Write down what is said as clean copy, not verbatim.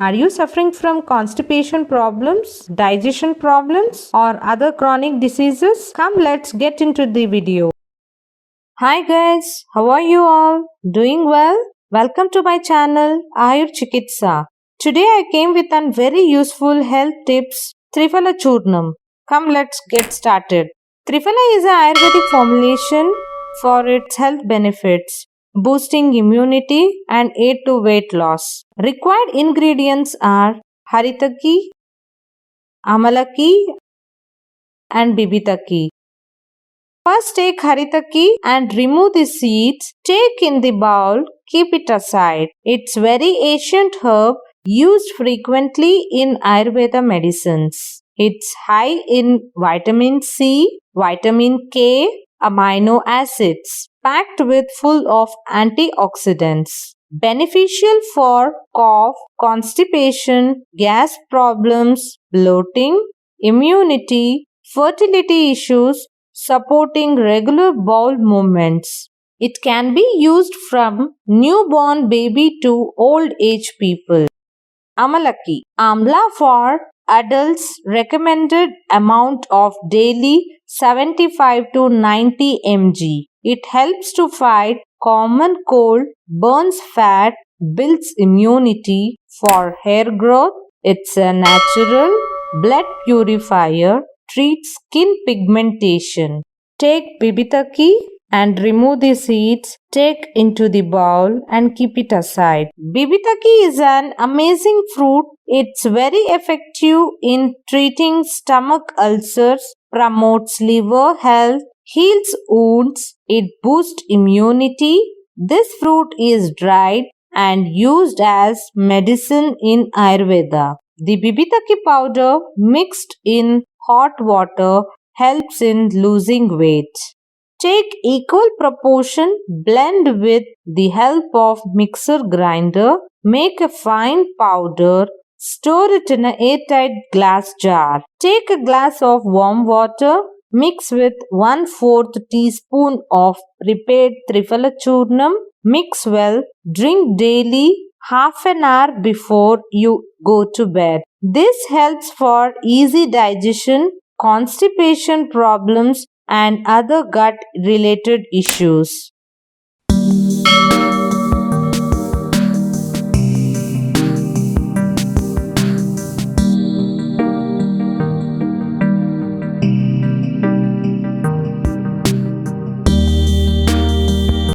Are you suffering from constipation problems, digestion problems, or other chronic diseases? Come, let's get into the video. Hi guys, how are you all? Doing well? Welcome to my channel Ayurchikitsa. Today I came with a very useful health tips, Triphala Churnam. Come, let's get started. Triphala is an Ayurvedic formulation for its health benefits, boosting immunity and aid to weight loss. Required ingredients are haritaki, amalaki, and bibitaki. First take haritaki and remove the seeds. Take in the bowl, keep it aside. It's very ancient herb used frequently in Ayurveda medicines. It's high in vitamin C, vitamin K, amino acids, packed with full of antioxidants. Beneficial for cough, constipation, gas problems, bloating, immunity, fertility issues, supporting regular bowel movements. It can be used from newborn baby to old age people. Amalaki. Amla for adults recommended amount of daily 75 to 90 mg. It helps to fight common cold, burns fat, builds immunity for hair growth. It's a natural blood purifier, treats skin pigmentation. Take bibitaki and remove the seeds. Take into the bowl and keep it aside. Bibitaki is an amazing fruit. It's very effective in treating stomach ulcers, promotes liver health, heals wounds, it boosts immunity. This fruit is dried and used as medicine in Ayurveda. The bibitaki powder mixed in hot water helps in losing weight. Take equal proportion, blend with the help of mixer grinder, make a fine powder, store it in an airtight glass jar. Take a glass of warm water, mix with 1/4 teaspoon of prepared Triphala Churnam, mix well, drink daily half an hour before you go to bed. This helps for easy digestion, constipation problems, and other gut related issues.